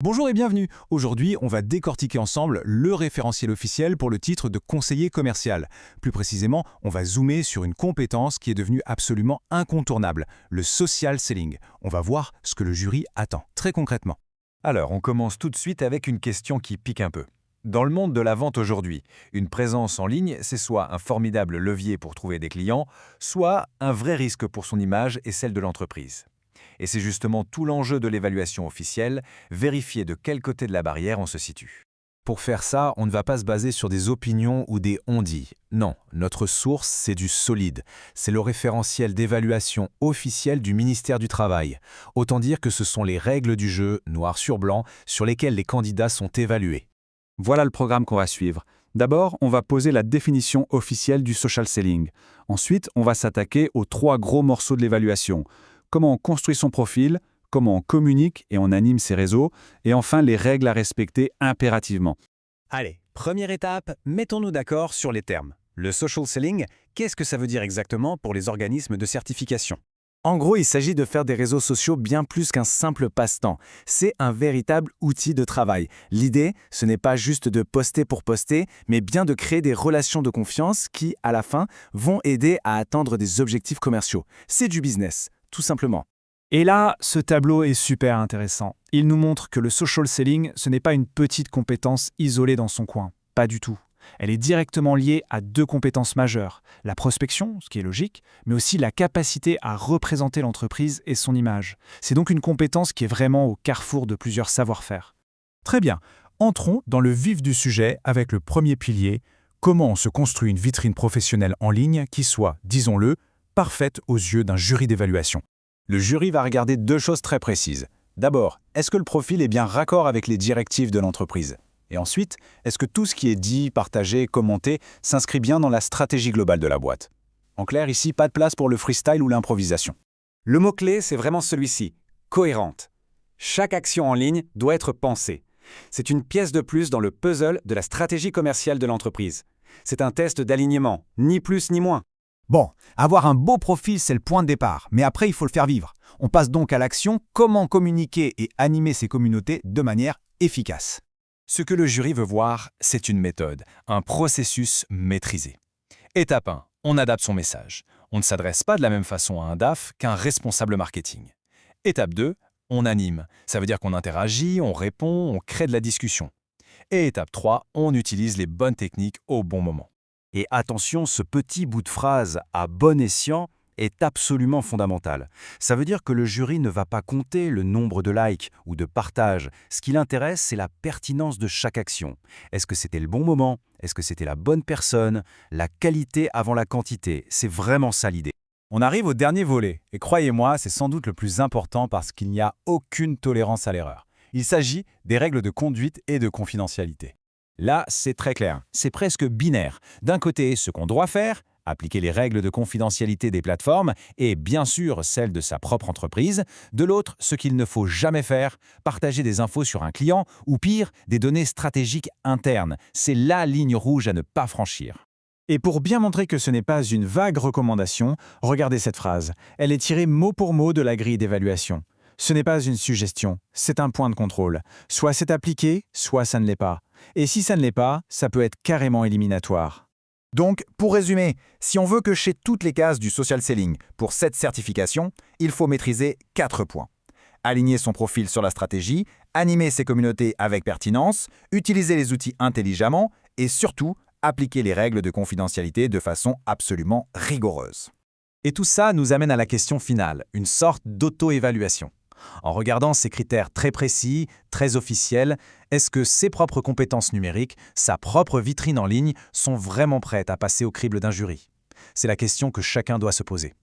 Bonjour et bienvenue. Aujourd'hui, on va décortiquer ensemble le référentiel officiel pour le titre de conseiller commercial. Plus précisément, on va zoomer sur une compétence qui est devenue absolument incontournable, le social selling. On va voir ce que le jury attend, très concrètement. Alors, on commence tout de suite avec une question qui pique un peu. Dans le monde de la vente aujourd'hui, une présence en ligne, c'est soit un formidable levier pour trouver des clients, soit un vrai risque pour son image et celle de l'entreprise. Et c'est justement tout l'enjeu de l'évaluation officielle, vérifier de quel côté de la barrière on se situe. Pour faire ça, on ne va pas se baser sur des opinions ou des on-dit. Non, notre source, c'est du solide. C'est le référentiel d'évaluation officiel du ministère du Travail. Autant dire que ce sont les règles du jeu, noir sur blanc, sur lesquelles les candidats sont évalués. Voilà le programme qu'on va suivre. D'abord, on va poser la définition officielle du social selling. Ensuite, on va s'attaquer aux 3 gros morceaux de l'évaluation. Comment on construit son profil, comment on communique et on anime ses réseaux, et enfin les règles à respecter impérativement. Allez, première étape, mettons-nous d'accord sur les termes. Le social selling, qu'est-ce que ça veut dire exactement pour les organismes de certification? En gros, il s'agit de faire des réseaux sociaux bien plus qu'un simple passe-temps. C'est un véritable outil de travail. L'idée, ce n'est pas juste de poster pour poster, mais bien de créer des relations de confiance qui, à la fin, vont aider à atteindre des objectifs commerciaux. C'est du business, tout simplement. Et là, ce tableau est super intéressant. Il nous montre que le social selling, ce n'est pas une petite compétence isolée dans son coin. Pas du tout. Elle est directement liée à 2 compétences majeures. La prospection, ce qui est logique, mais aussi la capacité à représenter l'entreprise et son image. C'est donc une compétence qui est vraiment au carrefour de plusieurs savoir-faire. Très bien, entrons dans le vif du sujet avec le premier pilier, comment on se construit une vitrine professionnelle en ligne qui soit, disons-le, parfaite aux yeux d'un jury d'évaluation. Le jury va regarder 2 choses très précises. D'abord, est-ce que le profil est bien raccord avec les directives de l'entreprise ? Et ensuite, est-ce que tout ce qui est dit, partagé, commenté s'inscrit bien dans la stratégie globale de la boîte? En clair, ici, pas de place pour le freestyle ou l'improvisation. Le mot-clé, c'est vraiment celui-ci, cohérente. Chaque action en ligne doit être pensée. C'est une pièce de plus dans le puzzle de la stratégie commerciale de l'entreprise. C'est un test d'alignement, ni plus ni moins. Bon, avoir un beau profil, c'est le point de départ, mais après, il faut le faire vivre. On passe donc à l'action, comment communiquer et animer ses communautés de manière efficace. Ce que le jury veut voir, c'est une méthode, un processus maîtrisé. Étape 1, on adapte son message. On ne s'adresse pas de la même façon à un DAF qu'un responsable marketing. Étape 2, on anime. Ça veut dire qu'on interagit, on répond, on crée de la discussion. Et étape 3, on utilise les bonnes techniques au bon moment. Et attention, ce petit bout de phrase à bon escient est absolument fondamental. Ça veut dire que le jury ne va pas compter le nombre de likes ou de partages. Ce qui l'intéresse, c'est la pertinence de chaque action. Est-ce que c'était le bon moment? Est-ce que c'était la bonne personne? La qualité avant la quantité, c'est vraiment ça l'idée. On arrive au dernier volet, et croyez-moi, c'est sans doute le plus important parce qu'il n'y a aucune tolérance à l'erreur. Il s'agit des règles de conduite et de confidentialité. Là, c'est très clair, c'est presque binaire. D'un côté, ce qu'on doit faire, appliquer les règles de confidentialité des plateformes et bien sûr celles de sa propre entreprise. De l'autre, ce qu'il ne faut jamais faire, partager des infos sur un client ou pire, des données stratégiques internes. C'est la ligne rouge à ne pas franchir. Et pour bien montrer que ce n'est pas une vague recommandation, regardez cette phrase. Elle est tirée mot pour mot de la grille d'évaluation. Ce n'est pas une suggestion, c'est un point de contrôle. Soit c'est appliqué, soit ça ne l'est pas. Et si ça ne l'est pas, ça peut être carrément éliminatoire. Donc, pour résumer, si on veut cocher toutes les cases du social selling pour cette certification, il faut maîtriser 4 points. Aligner son profil sur la stratégie, animer ses communautés avec pertinence, utiliser les outils intelligemment et surtout, appliquer les règles de confidentialité de façon absolument rigoureuse. Et tout ça nous amène à la question finale, une sorte d'auto-évaluation. En regardant ces critères très précis, très officiels, est-ce que ses propres compétences numériques, sa propre vitrine en ligne sont vraiment prêtes à passer au crible d'un jury? C'est la question que chacun doit se poser.